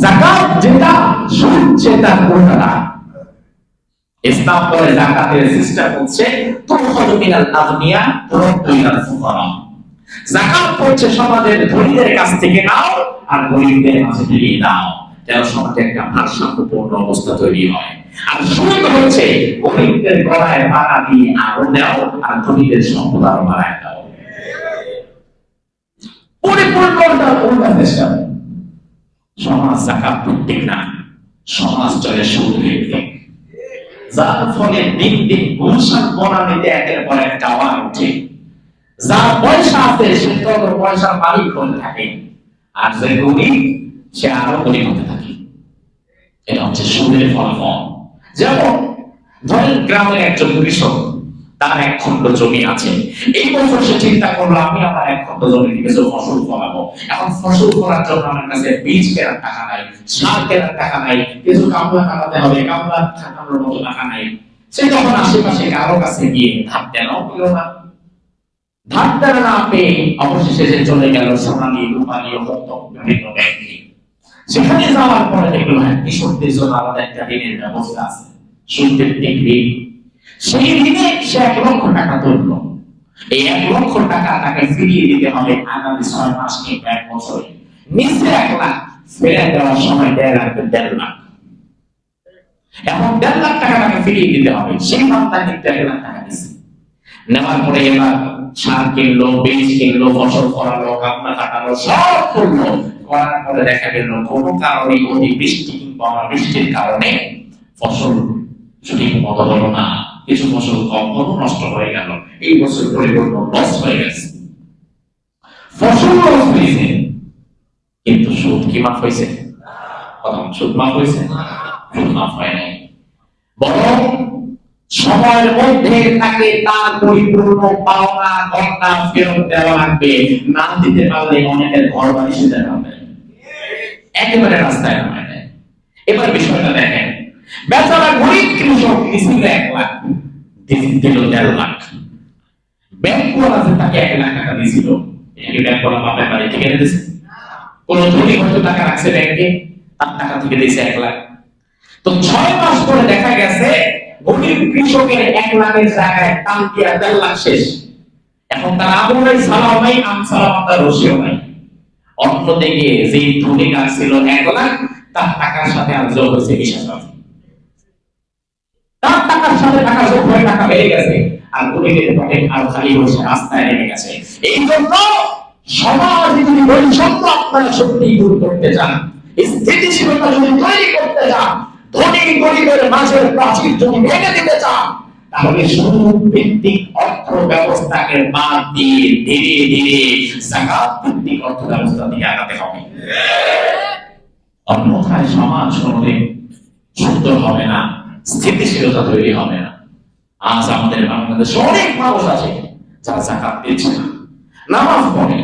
যাকাত যেটা সুদ সেটা উল্টা। ইসলাম বলে যাকাতের সিস্টেম হচ্ছে তুখরাজু মিনাল আগনিয়া তুরাদ্দু ইলাল ফুকারা। যাকাত হচ্ছে সমাজের ধনীদের কাছ থেকে নাও আর গরিবদের কাছে দিয়ে দাও, যেন সমাজে একটা ভারসাম্যপূর্ণ অবস্থা তৈরি হয়। আর সুদ হচ্ছে গরিবদের গলায় টাকা দিয়ে আরো দাও আর ধনীদের সম্পদ আরো বাড়ায় দাও। পরিপূর্ণ উল্টা সিস্টেম। সমাজ যাকাত ভিত্তিক না, সমাজ চলে সুদ ভিত্তিক, যার ফলে দিন দিন গুলশান বনানীতে একের পর এক টাওয়ার ওঠে। যার পয়সা আছে সে তত পয়সার মালিক হতে থাকে, আর যে গরিব সে আরো গরিব হতে থাকে। এটা হচ্ছে সুদের ফলাফল। যেমন ধরেন গ্রামের একজন কৃষক, তার 1 খণ্ড জমি আছে। এই বছর সে চিন্তা করলো আমি আমার 1 খণ্ড জমি থেকে কিছু ফসল ফলাবো। এখন ফসল ফলার জন্য আমার কাছে বীজ কেনার টাকা নাই, সার কেনার টাকা নাই, কিছু কামলা খাটাতে হবে, কামলা খাটানোর মতো টাকা নাই। সে তখন আশেপাশে কারো কাছে গিয়ে ধার দেনাও পেল না। ধার দেনা না পেয়ে অবশেষে সে চলে গেল সোনালী রূপালী বিভিন্ন ব্যাংকে। সেখানে যাওয়ার পরে দেখলো হ্যাঁ, কৃষকদের জন্য আলাদা একটা ঋণের ব্যবস্থা আছে, সুদভিত্তিক ঋণ। সেই ঋণে সে 1 লক্ষ টাকা তুললো। এই 1 লক্ষ টাকা তাকে ফিরিয়ে দিতে হবে আগামী 6 মাস কিংবা 1 বছরে। নিচে 1 লাখ, ফেলে দেওয়ার সময় 1.5 লাখ। এখন 1.5 লাখ টাকা তাকে ফিরিয়ে দিতে হবে। সেই মাত্রা কিন্তু 1 লাখ টাকা দিচ্ছে। নেওয়ার পরে এবার সার কিনলো, বীজ কিনলো, ফসল ফলালো, কামলা কাটালো, সব করলো। করার পরে দেখা গেল কোনো কারণে অতি বৃষ্টি কিংবা অনাবৃষ্টির কারণে ফসল সঠিক মতো হলো না, কিছু ফসল কম হলো, নষ্ট হয়ে গেল। এই বছর পরিপূর্ণ লস হয়ে গেছে। ফসল লস হয়েছে, কিন্তু সুদ কি মাফ হয়েছে? সুদ মাফ হয়েছে? সুদ মাফ হয় নাই। বরং সময়ের মধ্যে তাকে তার পরিপূর্ণ পাওনা ঘন্টা ফেরত দেওয়া লাগবে। না দিতে পারলে অনেকের ঘর বাড়ি সেটা হবে, একেবারে রাস্তায় নামায় দেয়। এবার বিষয়টা দেখেন, বেচারা গরিব কৃষক নিছিল 1 লাখ, দিল 1.5 লাখ। ব্যাংকওয়ালা যে তাকে 1 লাখ টাকা দিয়েছিল, এটাকে ব্যাংকওয়ালা বাপের বাড়ি থেকে দিয়েছে? কোন ধনী হয়তো টাকা রাখছে ব্যাংকে, তার টাকা থেকে দিয়েছে 1 লাখ। তো 6 মাস পরে দেখা গেছে গরিব কৃষকের 1 লাখের জায়গায় টান দিয়া 1.5 লাখ শেষ। এখন তার আমরাই সালাম নাই, আম সালাম তার রসিও নাই। অন্যদিকে যে ধনী গাছ ছিল 1 লাখ, তার টাকার সাথে আর যোগ হয়েছে 20,000। তার টাকার সাথে টাকা যোগ হয়ে টাকা বেড়ে গেছে, আর গরিবের পকেট আরো খালি হয়েছে, রাস্তায় নেমে গেছে। এই জন্য সমাজে যদি বৈষম্য আপনারা সত্যি দূর করতে চান, স্থিতিশীলতা যদি তৈরি করতে চান, ধনী গরিবের মাঝের প্রাচীর যদি ভেঙে দিতে চান, তাহলে সুদ ভিত্তিক অর্থ ব্যবস্থাকে বাদ দিয়ে ধীরে ধীরে যাকাত ভিত্তিক অর্থ ব্যবস্থা দিকে আগাতে হবে। অন্যথায় সমাজ কোনোদিন সুন্দর হবে না, স্থিতিশীলতা তৈরি হবে না। আজ আমাদের বাংলাদেশে অনেক মানুষ আছে যারা যাকাত দিচ্ছে না, নামাজ পড়ে,